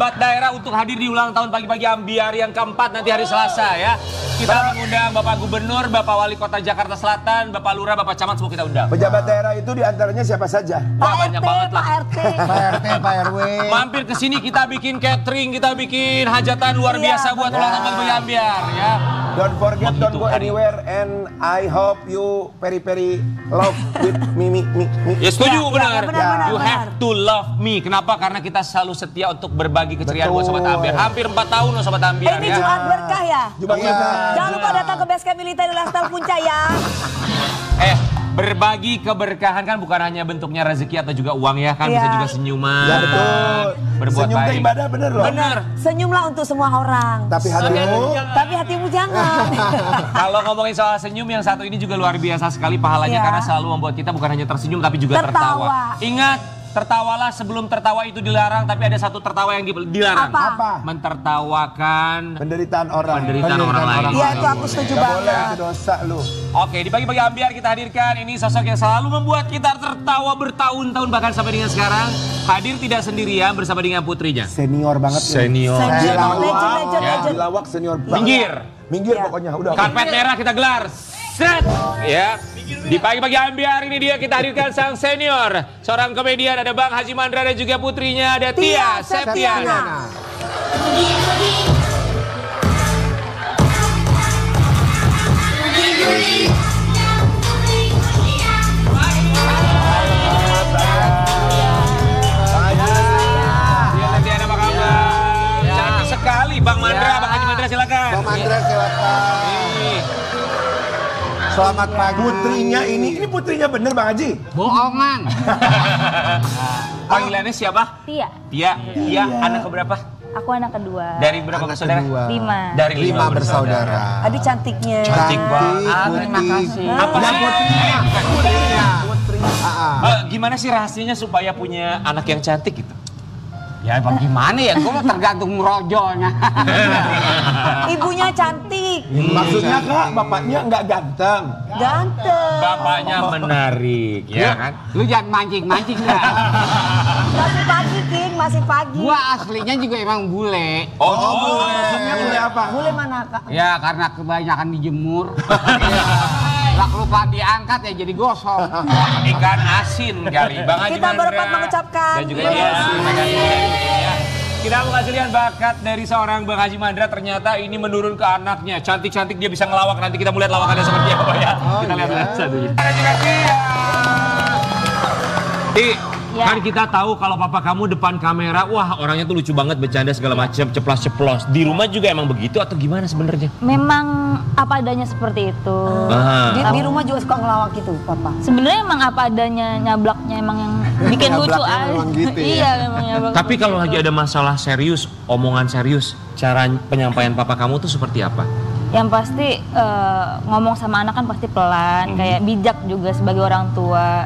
pejabat daerah untuk hadir di ulang tahun pagi-pagi Ambiar yang keempat nanti hari Selasa ya. Kita mengundang Bapak Gubernur, Bapak Wali Kota Jakarta Selatan, Bapak Lurah, Bapak Camat, semua kita undang. Pejabat daerah itu diantaranya siapa saja? Wah, banyak banget lah. Pak RT, Pak RW. Mampir ke sini kita bikin catering, kita bikin hajatan luar biasa buat ulang tahun pagi-pagi Ambiar ya. Don't forget, don't go anywhere, and I hope you very love with me. Ya setuju, benar. benar, You benar. have to love me. Kenapa? Karena kita selalu setia untuk berbagi keceriaan buat Sobat Ambiar. Hampir 4 tahun loh Sobat Ambiar Ini ya. Jumat berkah ya. Jumat berkah. Jangan lupa datang ke Basecamp Militer di Lifestyle Puncak ya. Berbagi keberkahan kan bukan hanya bentuknya rezeki atau juga uang ya kan, Iya. bisa juga senyuman. Ya betul. Berbuat Senyum ke baik. ibadah bener loh. Bener. Senyumlah untuk semua orang. Tapi hatimu, Tapi hatimu jangan. Kalau ngomongin soal senyum, yang satu ini juga luar biasa sekali pahalanya Iya. karena selalu membuat kita bukan hanya tersenyum tapi juga tertawa. Ingat, tertawalah sebelum tertawa itu dilarang, tapi ada satu tertawa yang dilarang. Apa? Mentertawakan penderitaan orang. penderitaan orang lain. Iya itu aku setuju Gak boleh, banget. itu dosa lu. Oke, di pagi-pagi Ambiar kita hadirkan ini sosok yang selalu membuat kita tertawa bertahun-tahun bahkan sampai dengan sekarang. Hadir tidak sendirian bersama dengan putrinya. Senior banget nih. Senior. Senior. Dilawak, Legend. dilawak senior banget. Minggir. Minggir Iya. pokoknya, udah. Karpet merah kita gelar. Set. Ya. Di pagi-pagi Ambiar ini dia kita hadirkan sang senior. Seorang komedian, ada Bang Haji Mandra dan juga putrinya ada Tia Septiana. Tia Septiana apa kabar? Cantik sekali Bang Mandra, Bang Haji Mandra silakan. Bang Mandra silakan. Ini. Selamat pagi. Putrinya ini putrinya bener Bang Haji? Bohongan. Panggilannya siapa? Tia, Tia. Tia, anak keberapa? aku anak kedua. Dari berapa bersaudara? 5. Dari 5 bersaudara. Aduh cantiknya. Cantik banget. Terima kasih. Apa sih? Putrinya. Gimana sih rahasianya supaya punya anak yang cantik gitu? Ya bagaimana ya, gue tergantung rojonya. Ibunya cantik. Maksudnya Kak, bapaknya nggak ganteng. Ganteng. Bapaknya menarik, ya kan? Lu jangan mancing-mancing dah. Masih pagi King, masih pagi. Gua aslinya juga emang bule. Maksudnya boleh apa? Boleh mana Kak? Ya karena kebanyakan dijemur. Lah lupa diangkat ya jadi gosong. Ikan asin kali. Bang Haji Kita berempat Mandra mengucapkan dan juga terima dia. kasih. Terima kasih. Ya. Kita menghasilkan lihat bakat dari seorang Bang Haji Mandra, ternyata ini menurun ke anaknya. Cantik-cantik dia bisa ngelawak, nanti kita mulai lawakannya seperti apa ya. Kita lihat satunya. Ada juga Tia. Ti, Ya. kan kita tahu kalau papa kamu depan kamera, wah orangnya tuh lucu banget, bercanda segala macam, ceplas-ceplos. Di rumah juga emang begitu atau gimana sebenarnya? Memang apa adanya seperti itu. Di rumah juga suka ngelawak gitu Papa. Sebenarnya emang apa adanya, nyablaknya emang yang bikin lucu Nyablaknya aja. memang gitu ya? Iya, memang nyablak. Tapi kalau lagi ada masalah serius, omongan serius, cara penyampaian papa kamu tuh seperti apa? Yang pasti ngomong sama anak kan pasti pelan, kayak bijak juga sebagai orang tua.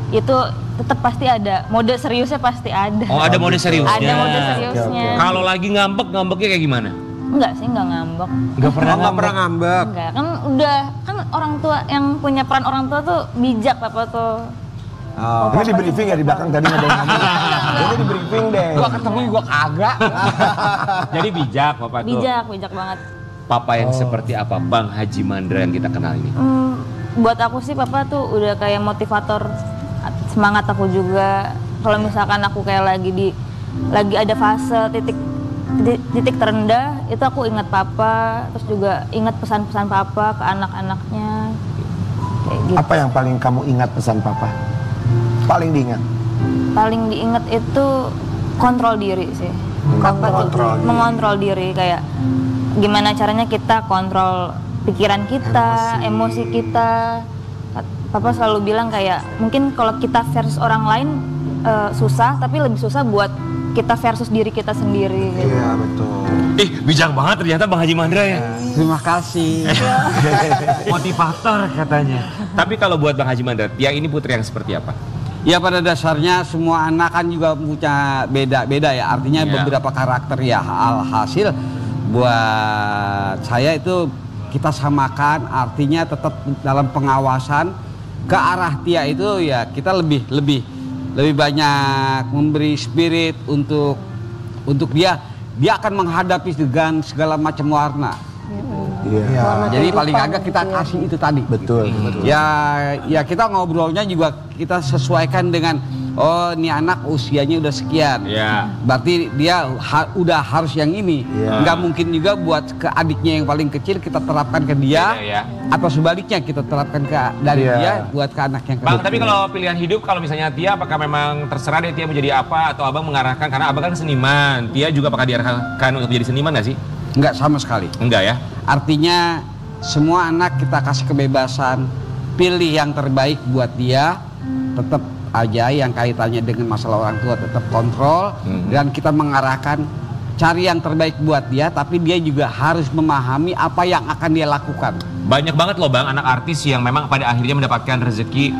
Itu tetap pasti ada, mode seriusnya pasti ada. Oh, ada mode seriusnya. Ada mode seriusnya. Kalau lagi ngambeknya kayak gimana? Enggak sih, enggak ngambek. Gak pernah Nggak pernah ngambek. Enggak, kan orang tua yang punya peran orang tua tuh bijak Papa tuh. Ini di briefing ya di belakang tadi ada yang ngomong. Ini di briefing deh. Gua ketemu gua kagak. Jadi bijak papa tuh. Bijak banget. Papa yang seperti apa Bang Haji Mandra yang kita kenal ini? Buat aku sih Papa tuh udah kayak motivator semangat aku juga. Kalau misalkan aku kayak lagi ada fase titik terendah, itu aku ingat Papa, terus juga ingat pesan-pesan Papa ke anak-anaknya. Kayak gitu. Apa yang paling kamu ingat pesan Papa? Paling diingat? Paling diingat itu kontrol diri sih. Papa tuh mengontrol diri, kayak gimana caranya kita kontrol pikiran kita, emosi kita. Papa selalu bilang kayak mungkin kalau kita versus orang lain susah, tapi lebih susah buat kita versus diri kita sendiri gitu. Iya betul. Bijak banget ternyata Bang Haji Mandra ya. Terima kasih. Motivator katanya. Tapi kalau buat Bang Haji Mandra, Tia ini putri yang seperti apa? Ya pada dasarnya semua anak kan juga punya beda-beda ya. Artinya beberapa karakter ya. Alhasil buat saya itu kita samakan, artinya tetap dalam pengawasan ke arah Tia itu ya kita lebih banyak memberi spirit untuk untuk dia akan menghadapi dengan segala macam warna. Iya. Jadi paling agak kita kasih itu tadi. Betul. Ya kita ngobrolnya juga kita sesuaikan dengan oh ini anak usianya udah sekian. Iya. Berarti dia udah harus yang ini. Iya. Nggak mungkin juga buat ke adiknya yang paling kecil kita terapkan ke dia. Iya. Atau sebaliknya kita terapkan dari Iya. dia buat ke anak yang Bang, kedua. tapi kalau pilihan hidup, kalau misalnya Tia, apakah memang terserah deh Tia mau jadi apa, atau abang mengarahkan, karena abang kan seniman, Tia juga apakah diarahkan untuk jadi seniman nggak sih? Nggak sama sekali. Enggak ya? Artinya semua anak kita kasih kebebasan, pilih yang terbaik buat dia, tetap aja yang kaitannya dengan masalah orang tua tetap kontrol, dan kita mengarahkan cari yang terbaik buat dia, tapi dia juga harus memahami apa yang akan dia lakukan. Banyak banget loh Bang, anak artis yang memang pada akhirnya mendapatkan rezeki,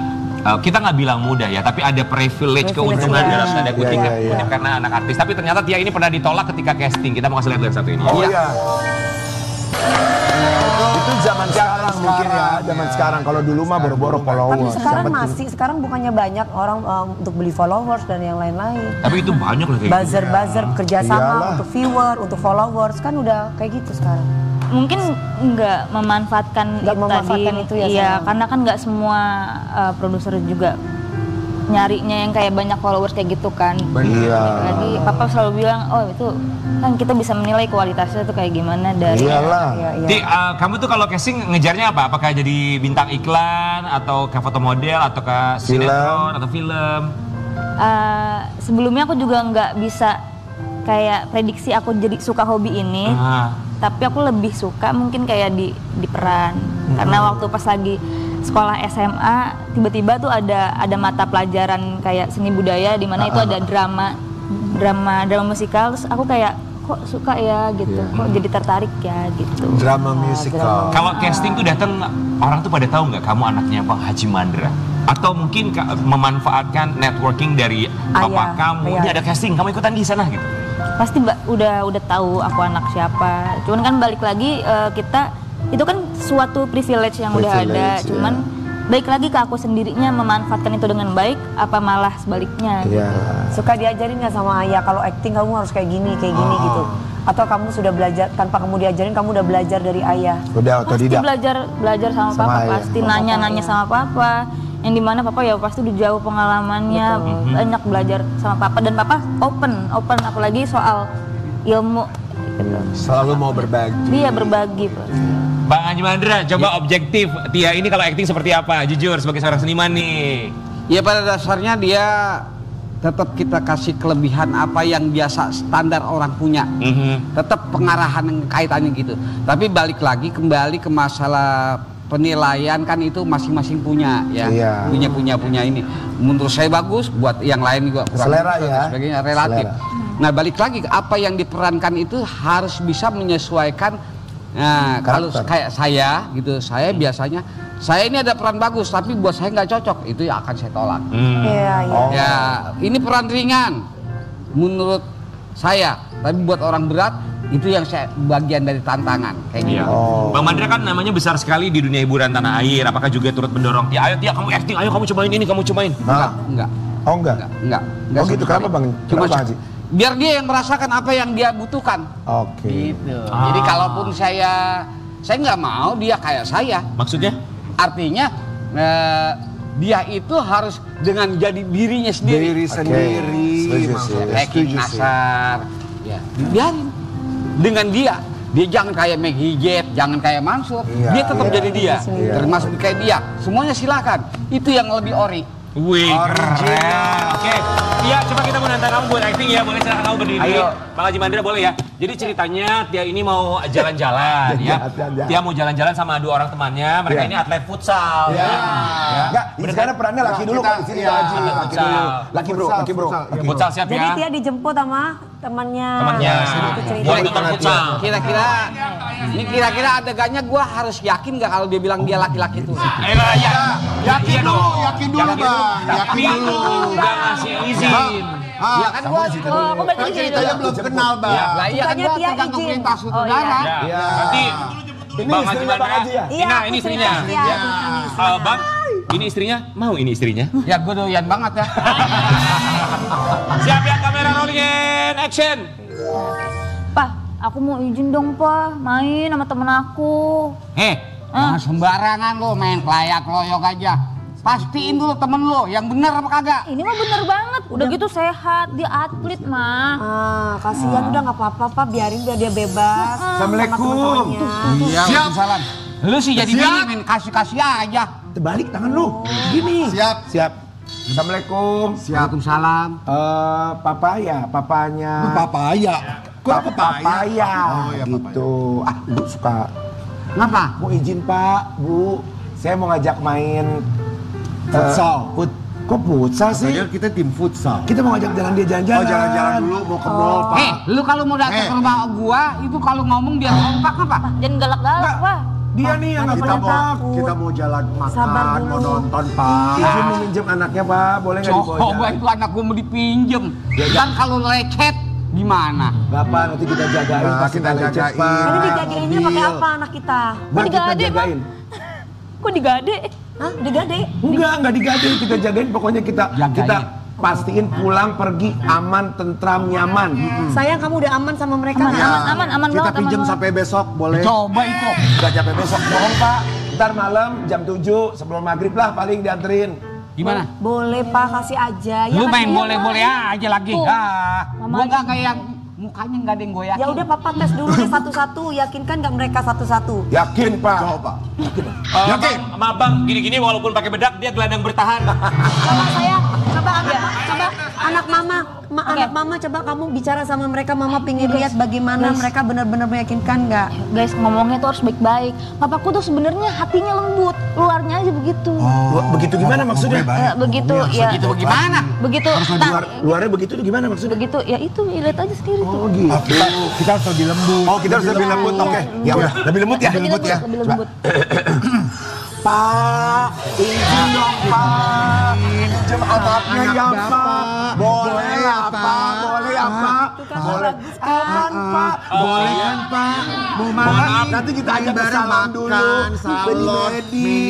kita nggak bilang mudah ya, tapi ada privilege keuntungan ya. dalam tanda kutip Iya. karena anak artis. Tapi ternyata Tia ini pernah ditolak ketika casting. Kita mau kasih lihat satu ini. Oh Iya. iya. Itu zaman sekarang mungkin ya, zaman sekarang. Kalau dulu mah boro-boro Tapi followers. sekarang Yang masih, sekarang bukannya banyak orang untuk beli followers dan yang lain-lain. Tapi itu banyak loh kayak gitu. Buzzer kerjasama Iyalah. untuk viewer, untuk followers, kan udah kayak gitu sekarang. Mungkin nggak memanfaatkan Nggak memanfaatkan itu ya, Iya, sayang. karena kan nggak semua produser juga nyarinya yang kayak banyak followers kayak gitu kan. Iya. Lagi papa selalu bilang, oh itu kan kita bisa menilai kualitasnya tuh kayak gimana dari. Iyalah. Iya. Ti, kamu tuh kalau casting ngejarnya apa? Apakah jadi bintang iklan, atau ke foto model, atau ke sinetron, atau film? Sebelumnya aku juga nggak bisa kayak prediksi aku jadi suka hobi ini. Tapi aku lebih suka mungkin kayak di peran. Karena waktu pas lagi sekolah SMA tiba-tiba tuh ada mata pelajaran kayak seni budaya di mana itu ada drama musikal, terus aku kayak kok suka ya gitu. Kok jadi tertarik ya gitu. Drama musical. Kalau casting tuh datang, orang tuh pada tahu nggak kamu anaknya Bang Haji Mandra? Atau mungkin memanfaatkan networking dari bapak kamu, ini ada casting, kamu ikutan di sana gitu? Pasti udah tahu aku anak siapa. Cuman kan balik lagi kita itu kan suatu privilege yang udah ada. Cuman baik lagi ke aku sendirinya memanfaatkan itu dengan baik apa malah sebaliknya. Iya. Suka diajarin nggak sama ayah kalau acting kamu harus kayak gini gitu? Atau kamu sudah belajar tanpa kamu diajarin, kamu udah belajar dari ayah? Udah Pasti otodidak. belajar sama papa, ayah. pasti nanya sama papa. Yang dimana papa ya pasti udah jauh pengalamannya, banyak belajar sama papa, dan papa open apalagi soal ilmu gitu. Selalu mau berbagi. Dia berbagi pasti. Bang Haji Mandra, coba objektif, Tia ini kalau acting seperti apa? Jujur sebagai seorang seniman nih. Ya pada dasarnya dia tetap kita kasih kelebihan apa yang biasa standar orang punya. Tetap pengarahan yang kaitannya gitu. Tapi balik lagi kembali ke masalah penilaian kan itu masing-masing punya ya. Iya. Punya ini. Menurut saya bagus, buat yang lain juga kurang Selera bagus dan ya. sebagainya relatif. Selera. Nah, balik lagi apa yang diperankan itu harus bisa menyesuaikan. Nah, kalau kayak saya gitu, saya biasanya saya ini ada peran bagus tapi buat saya nggak cocok, itu ya akan saya tolak. Iya. Ya, ini peran ringan menurut saya, tapi buat orang berat itu yang saya bagian dari tantangan kayak gitu. Bang Mandra kan namanya besar sekali di dunia hiburan tanah air. Apakah juga turut mendorong Tia, ayo Tia kamu acting, ayo kamu cobain ini, kamu cobain. Enggak. Oh enggak. Enggak Oh gitu, sama kenapa sekali. Bang? Cuma Kenapa, Haji? biar dia yang merasakan apa yang dia butuhkan. Oke. Gitu. Jadi kalaupun saya nggak mau dia kayak saya. Maksudnya? Artinya dia itu harus dengan jadi dirinya sendiri. Diri sendiri. Setuju sih. Acting Setuju sih. kasar. Ya, biarin. Dengan dia jangan kayak Maggie Jet, jangan kayak Mansur. Iya, Dia tetap iya. jadi dia. Iya. Termasuk kayak dia. Semuanya silakan. Itu yang lebih ori. Wih, keren. Oke, Tia, coba kita mau nantang kamu buat acting ya. Boleh silakan kamu berdiri. Ayo. Bang Haji Mandra boleh ya. Jadi ceritanya Tia ini mau jalan-jalan ya. Jalan-jalan. Tia mau jalan-jalan sama dua orang temannya. Mereka Iya. ini atlet futsal. Ya. Ya. Enggak, ini sekarang perannya laki dulu kita- kalau di sini iya, Haji. atlet Laki futsal. dulu. Laki bro. Futsal siap Jadi ya. Tia dijemput sama temannya. Temannya. Itu cerita. Boleh nonton futsal. Kira-kira adegannya gua harus yakin nggak kalau dia bilang dia laki-laki itu? Ya. Yakin Iya dulu, dong. yakin dulu Bang. Tapi Yakin dulu. nggak ngasih izin. Ya kan gua Aku berarti Kan di sini ceritanya dulu. belum kenal Bang. lah iya kan Bukannya gua Tia tergantung izin. perintah Oh, saudara. Ya. Nanti Ini Bang Haji istrinya Bang Mandra. Haji ya? Iya, Nah, aku ini istrinya. cerita, Tia. Bang, ini istrinya? Mau ini istrinya? Ya gua doyan banget ya. Siap ya, kamera rolling and action. Pak, aku mau izin dong Pak, main sama temen aku. Jangan sembarangan lo main kelayak loyok aja. Pastiin dulu temen lo yang bener apa kagak. Ini mah bener banget, udah gitu sehat, dia atlet mah. Kasihan udah nggak apa-apa Pak, biarin biar dia bebas. Assalamualaikum. Iya, Waalaikumsalam. Lu sih jadi bini main kasih-kasih aja. Terbalik tangan lu. Gini. Siap. Assalamualaikum. Waalaikumsalam. Papanya. Papaya. Kok Papaya. Oh ya, gitu. Lu suka. Kenapa? Mau izin Pak, Bu. Saya mau ngajak main Futsal. Kok futsal sih? Katanya kita tim futsal. Kita mau ngajak jalan dia jalan-jalan. Oh, jalan-jalan dulu mau ke mall, Pak. Lu kalau mau datang ke rumah gua, itu kalau ngomong biar kompak apa? Jangan galak-galak Pak. Dia nih yang nggak Kita pernah mau takut. kita mau jalan Sabar makan, dulu. mau nonton, Pak. Izin mau minjem anaknya Pak, boleh nggak dibawa Coba jalan? itu anak gua mau dipinjem. Dan kalau lecet gimana? Gak apa, nanti kita jagain. Nah, pasti kita nggak lecet, jagain. Pak. Ini dijagainnya pakai mobil. apa anak kita? Nah, kita digade, Bang? jagain. Kok digade? Hah? Digade? Enggak digade, kita jagain. Pokoknya kita Jagain. pastiin pulang pergi aman, tentram, nyaman. Sayang kamu udah aman sama mereka nggak? Aman Kita banget, pinjam aman sampai besok, boleh? Coba itu. Gak capek besok, bohong Pak. Ntar malam jam 7 sebelum maghrib lah paling dianterin. Gimana? Boleh Pak, kasih aja. Ya Lu kan, main iya, boleh-boleh aja lagi. Tuh. Gua nggak kayak mukanya nggak ada yang goyang. Ya udah Papa tes dulu deh satu-satu, yakinkan nggak mereka satu-satu? Yakin Pak? Coba. Yakin? Maaf bang, gini-gini walaupun pakai bedak dia gelandang bertahan. Coba saya, coba anak mama, anak mama coba kamu bicara sama mereka, mama pengen lihat bagaimana mereka benar-benar meyakinkan nggak? Guys, ngomongnya tuh harus baik-baik. Papaku tuh sebenarnya hatinya lembut, luarnya aja begitu. Begitu gimana maksudnya? Begitu ya. Gitu bagaimana? Begitu. Luarnya begitu tuh gimana maksudnya? Begitu ya itu lihat aja sendiri tuh. Oh gitu. Kita harus lebih lembut. Oh kita harus lebih lembut, oke. Ya udah, lebih lembut ya. Lebih lembut. Pak, izin dong Pak. Pinjem anaknya ya Pak. Boleh ya Pak, boleh ya Pak. Boleh. Kapan Pak? Boleh kan, Pak? Mau makan? Nanti kita ajak ke bareng salon dulu. makan, salon.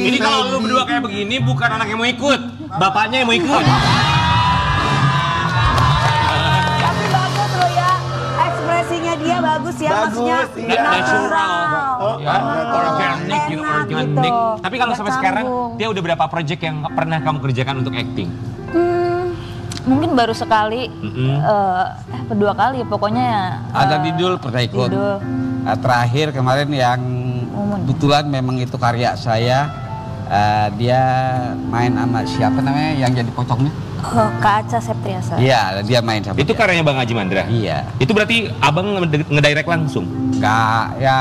Ini kalau lu berdua kayak begini bukan anak yang mau ikut, bapaknya yang mau ikut. Tapi bagus loh ya, ekspresinya dia bagus ya, maksudnya iya. Natural. Ya, organik, enak organik. gitu. Tapi kalau Nggak sampai sekarang, canggung. dia udah berapa project yang pernah kamu kerjakan untuk acting? Mungkin baru sekali, kedua kali pokoknya ya. Ada Didul pernah ikut. Didul. Terakhir kemarin yang kebetulan memang itu karya saya. Dia main sama siapa namanya yang jadi pocongnya? Kak Aca Septriasa. Iya, dia main sama Itu dia. karyanya Bang Haji Mandra? Iya. Itu berarti abang ngedirect langsung? Enggak, ya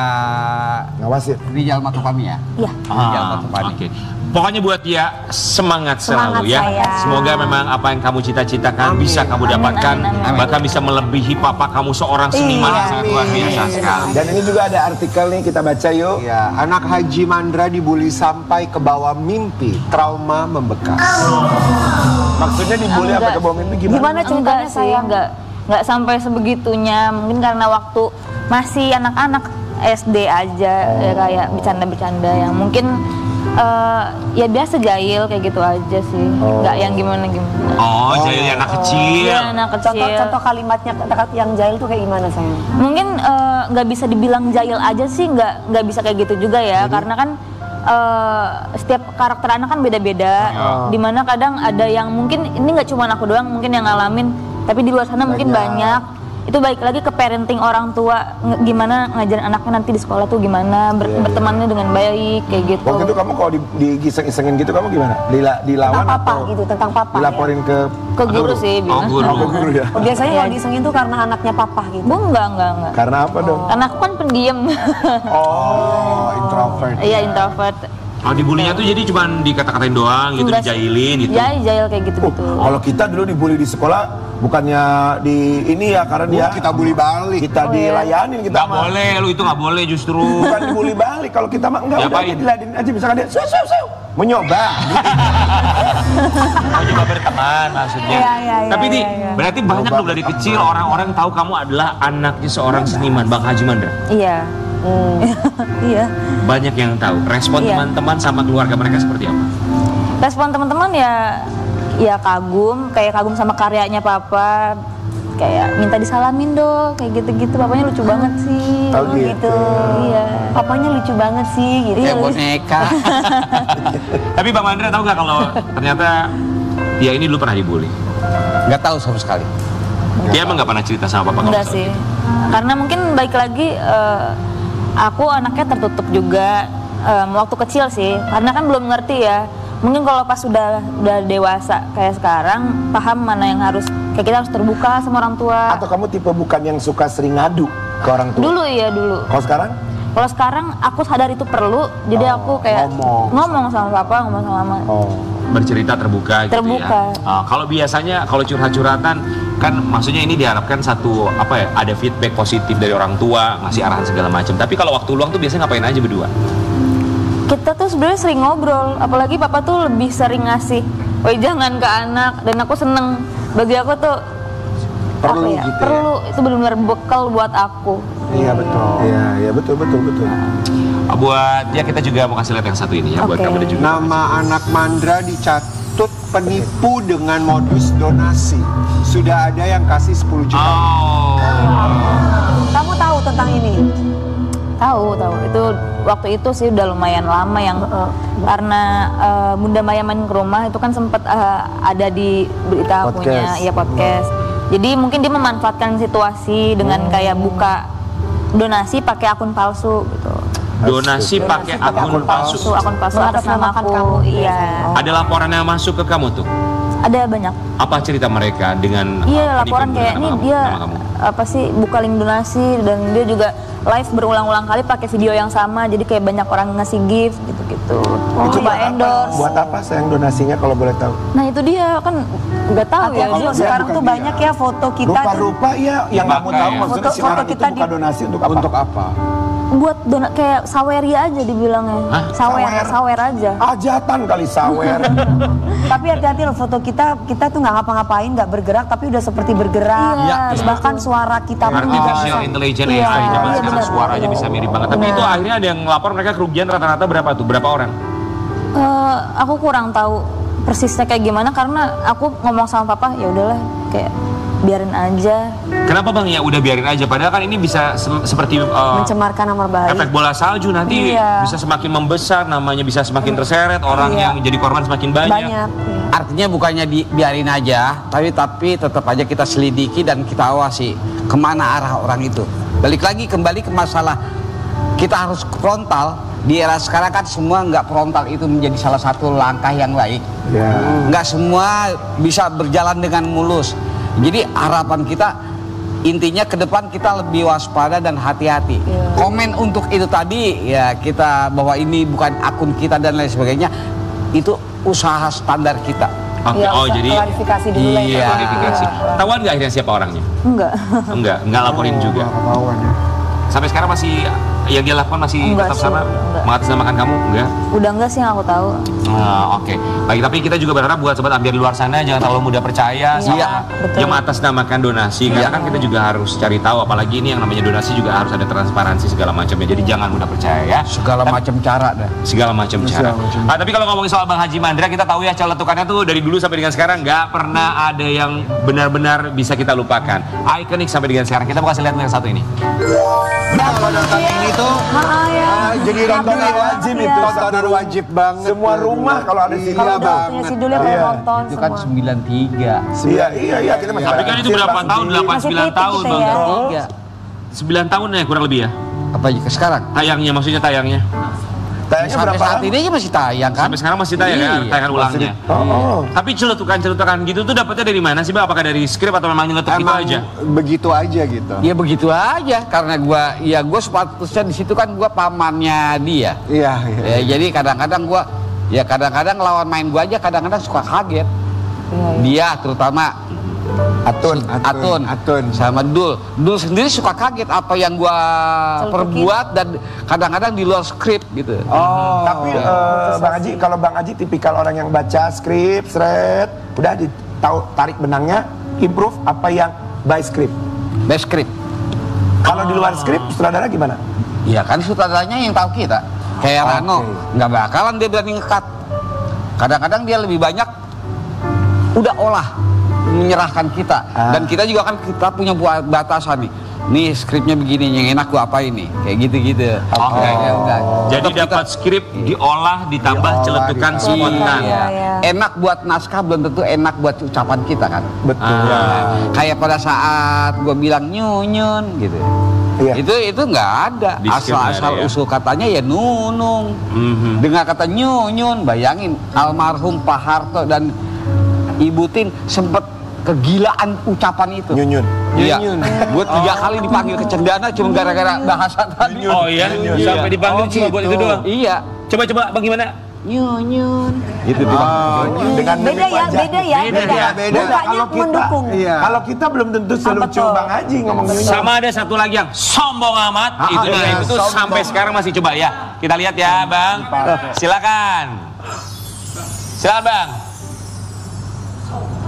Ngawasin. Rijal Matupami ya. Iya. Rijal Matupami. Oke. Pokoknya buat dia semangat selalu ya. sayang. Semoga memang apa yang kamu cita-citakan bisa kamu dapatkan. amin. Bahkan bisa melebihi papa kamu seorang seniman yang sangat luar biasa sekali. Dan ini juga ada artikel nih, kita baca yuk. Ya, anak Haji Mandra dibully sampai ke bawah mimpi, trauma membekas. Maksudnya dibully apa Enggak. ke bawah mimpi gimana? Gimana ceritanya Enggak sih, sayang? enggak sampai sebegitunya. Mungkin karena waktu masih anak-anak SD aja, ya kayak bercanda-bercanda yang mungkin ya biasa jahil kayak gitu aja sih. Enggak yang gimana-gimana. Oh, jadi anak kecil. Iya, anak kecil. Contoh kalimatnya yang jahil tuh kayak gimana sayang? Mungkin nggak bisa dibilang jahil aja sih, nggak bisa kayak gitu juga ya. Karena kan setiap karakter anak kan beda-beda. Dimana kadang ada yang mungkin ini nggak cuma aku doang mungkin yang ngalamin, tapi di luar sana mungkin banyak. Itu balik lagi ke parenting orang tua, gimana ngajarin anaknya nanti di sekolah tuh gimana bertemannya dengan baik kayak gitu. Waktu itu kamu kalau digiseng-isengin gitu kamu gimana? Dilawan Tentang papa atau gitu, tentang papa dilaporin ya? ke Ke guru sih bilang. guru. Ke guru ya? Oh, biasanya Iya. kalau disengin tuh karena anaknya papa gitu. Bu enggak. Karena apa dong? Karena aku kan pendiam. Oh, Introvert. Iya introvert. Oh, dibulinya tuh jadi cuma dikata-katain doang gitu, Enggak sih. dijailin gitu. Jahil kayak gitu-gitu. Kalau kita dulu dibully di sekolah bukannya di ini ya karena dia Kita bully balik. kita dilayanin kita Nggak mah. boleh, lu itu nggak boleh justru. Bukan dibully balik, kalau kita mah enggak udah Diapain? aja diladenin aja misalkan dia sew mau nyoba. Mau coba berteman maksudnya. Iya, Tapi nih, iya. berarti banyak lu dari kecil orang-orang tahu kamu adalah anaknya seorang seniman, Bang Haji Mandra. Iya. Iya. Banyak yang tahu. Respon Iya. teman-teman sama keluarga mereka seperti apa? Respon teman-teman ya kagum, kayak kagum sama karyanya papa, kayak minta disalamin dong, kayak gitu-gitu. Papanya lucu banget sih. Oh, gitu. Iya. Papanya lucu banget sih gitu. Kayak boneka. Tapi Bang Mandra tahu nggak kalau ternyata Tia ini dulu pernah dibully? Nggak tahu sama sekali. Dia emang nggak pernah cerita sama papa? Enggak sih. Karena mungkin baik lagi aku anaknya tertutup juga waktu kecil sih. Karena kan belum ngerti ya. Mungkin kalau pas udah dewasa kayak sekarang, paham mana yang harus, kayak kita harus terbuka sama orang tua. Atau kamu tipe bukan yang suka sering ngadu ke orang tua? Dulu iya dulu. Kalau sekarang? Kalau sekarang aku sadar itu perlu, jadi aku kayak ngomong sama papa, ngomong sama mama. Bercerita terbuka gitu Terbuka. ya. Kalau biasanya kalau curhat-curhatan kan maksudnya ini diharapkan satu apa ya, ada feedback positif dari orang tua, ngasih arahan segala macam. Tapi kalau waktu luang tuh biasanya ngapain aja berdua? Kita tuh sebenarnya sering ngobrol, apalagi papa tuh lebih sering ngasih jangan ke anak, dan aku seneng. Bagi aku tuh Perlu apa ya? gitu ya? Perlu, itu benar-benar bekal buat aku. Iya betul. Iya betul. Buat ya kita juga mau kasih lihat yang satu ini ya buat Oke. kamu dan juga. Nama anak Mandra dicatut penipu dengan modus donasi. Sudah ada yang kasih 10 juta. Oh. Kamu tahu tentang ini? Tahu. Itu waktu itu sih udah lumayan lama yang karena Bunda Maya main ke rumah itu kan sempat ada di berita punya ya podcast. Jadi mungkin dia memanfaatkan situasi dengan kayak buka donasi pakai akun palsu gitu. Donasi pakai akun palsu. Akun palsu atas nama aku. Iya. Ada laporan yang masuk ke kamu tuh? Ada banyak. Apa cerita mereka dengan Iya, penipuan laporan dengan kayak nama ini kamu- dia nama kamu? apa sih buka link donasi, dan dia juga live berulang-ulang kali pakai video yang sama, jadi kayak banyak orang ngasih gift gitu-gitu. Coba endorse. Buat apa sayang donasinya kalau boleh tahu? Nah itu dia kan nggak tahu ya. Hati-hati Dia sekarang bukan tuh dia. banyak ya foto kita tuh Rupa-rupa ya yang kamu Dipakai tahu ya. maksudnya Foto- sekarang foto itu kita buka donasi untuk apa? Untuk apa? buat kayak saweria aja dibilangnya. Hah? Sawer aja. Ajatan kali sawer. Tapi hati-hati loh, foto kita tuh nggak ngapa-ngapain, nggak bergerak, tapi udah seperti bergerak. Iya, Terus bahkan suara kita pun Artificial bisa. intelligence Iya, AI zaman iya, sekarang benar. suaranya bisa mirip banget. Tapi itu akhirnya ada yang ngelapor mereka kerugian rata-rata berapa tuh? Berapa orang? Aku kurang tahu persisnya kayak gimana karena aku ngomong sama papa ya udahlah kayak biarin aja. Kenapa Bang ya udah biarin aja? Padahal kan ini bisa seperti Mencemarkan nama baik. efek bola salju nanti Iya. bisa semakin membesar, namanya bisa semakin terseret, orang Iya. yang jadi korban semakin banyak. Banyak. Artinya bukannya dibiarin aja, tapi tetap aja kita selidiki dan kita awasi kemana arah orang itu. Balik lagi kembali ke masalah kita harus frontal. Di era sekarang kan semua nggak frontal itu menjadi salah satu langkah yang baik. Nggak semua bisa berjalan dengan mulus. Jadi harapan kita intinya ke depan kita lebih waspada dan hati-hati. Komen untuk itu tadi ya kita bahwa ini bukan akun kita dan lain sebagainya, itu usaha standar kita. Oke, Iya, oh usah jadi klarifikasi dulu lah ya. Iya. klarifikasi. Tahuan nggak akhirnya siapa orangnya? Enggak laporin juga. Ketahuan ya. Sampai sekarang masih yang dia lakukan masih Enggak tetap sih, sama enggak. mengatasnamakan kamu? Enggak. Udah enggak sih yang aku tahu. Oke. Baik, tapi kita juga berharap buat sobat ambiar di luar sana jangan terlalu mudah percaya sama Iya, betul. yang mengatasnamakan donasi. Karena kan kita juga harus cari tahu, apalagi ini yang namanya donasi juga harus ada transparansi segala macamnya. Jadi jangan mudah percaya ya. Segala macam cara dah. Segala macam cara. Tapi kalau ngomongin soal Bang Haji Mandra, kita tahu ya celetukannya tuh dari dulu sampai dengan sekarang nggak pernah ada yang benar-benar bisa kita lupakan. Ikonik sampai dengan sekarang. Kita mau kasih lihat yang satu ini. Kalau nonton ini tuh Jadi tontonan wajib itu. tontonan wajib banget. Semua rumah kalau ada si Iya Kalau udah banget. punya sidulnya pada nonton Itu kan semua. 93. Iya kita masih Tapi kan itu berapa tahun? 8, Masih 9 titik tahun kita Bang. ya. 93. 9 tahun ya kurang lebih ya. Apa aja sekarang? Tayangnya maksudnya tayangnya. Tayangnya Sampai berapa saat lama? ini aja masih tayang kan? Sampai sekarang masih tayang ya, Iya. tayangan ulangnya. Oh. Tapi celutukan-celutukan gitu tuh dapetnya dari mana sih Bang? Apakah dari skrip atau memang nyeletuk gitu Emang aja? begitu aja gitu. Ya begitu aja karena gua sepatutnya di situ kan gua pamannya dia. Iya. Ya, jadi kadang-kadang kadang-kadang lawan main gua aja kadang-kadang suka kaget. Dia terutama Atun sama Dul sendiri suka kaget apa yang gua perbuat dan kadang-kadang di luar skrip gitu. Tapi Bang Haji, kalau Bang Haji tipikal orang yang baca skrip, udah ditarik benangnya, improve apa yang by script. Best skrip. Kalau di luar skrip, sutradara gimana? Ya kan sutradaranya yang tahu kita. Kayak Rano, nggak bakalan dia berani ngekat. Kadang-kadang dia lebih banyak udah olah menyerahkan kita. Dan kita juga kan kita punya buat batasan nih. Nih skripnya begini, yang enak gua apa ini? Kayak gitu-gitu. Oke. Ya udah. Jadi Tetap dapat skrip diolah ditambah celetukan kita- spontan. Iya. Enak buat naskah belum tentu enak buat ucapan kita kan. Betul. Kayak pada saat gua bilang nyunyun gitu. Iya. Itu nggak ada. Di skrip nggak Asal-asal ada ya? usul katanya ya nunung. Dengan kata nyunyun, bayangin almarhum Pak Harto dan Ibu Tin sempet kegilaan ucapan itu. Nyunyun. Iya. Gue 3 kali dipanggil ke Cendana cuma gara-gara bahasa tadi. Oh iya, sampai dipanggil cuma buat itu doang. Iya. Coba bagaimana? Nyunyun. Gitu Dengan Beda ya, beda ya, beda. beda. Mukanya mendukung. Kalau kita belum tentu selucu betul. Bang Haji ngomong nyunyun. Sama ada satu lagi yang sombong amat. Itu nah, iya, itu tuh sombong. sampai sekarang masih coba ya. Kita lihat ya, Bang. Silakan. Silakan, Bang.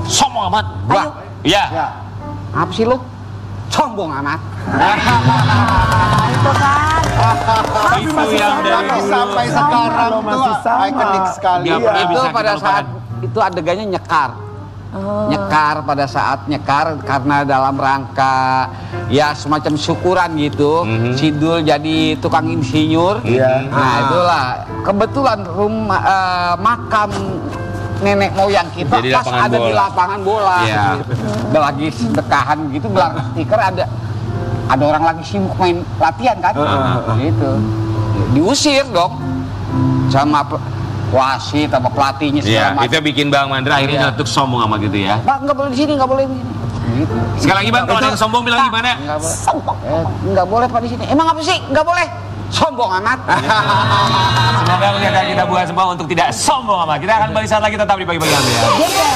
Sombong amat. Gua. Iya. Apa sih lu? Sombong amat. Itu kan. Itu yang dari Tapi dulu. sampai sekarang Kalau tuh masih sama. ikonik sekali. Nggak pernah Itu bisa kita pada lupakan. saat itu adegannya nyekar. Nyekar pada saat nyekar karena dalam rangka ya semacam syukuran gitu. Sidul jadi tukang insinyur. Iya. Nah itulah kebetulan rumah makam nenek moyang kita Jadi pas lapangan ada di bola. lapangan bola. Iya. Lagi sedekahan gitu belakang stiker ada orang lagi sibuk main latihan kan. Gitu. Diusir dong sama wasit sama pelatihnya Iya, segala itu macam. yang bikin Bang Mandra akhirnya Iya. nyeletuk sombong amat gitu ya. Pak nggak boleh di sini, nggak boleh di sini. Gitu. Sekali lagi Bang, kalau ada yang sombong bilang gimana? Nggak boleh. Nggak boleh Pak di sini. Emang apa sih? Nggak boleh. Sombong amat. Semoga mengingatkan kita buat semua untuk tidak sombong amat. Kita akan balik saat lagi tetap di pagi-pagi ya. Beda.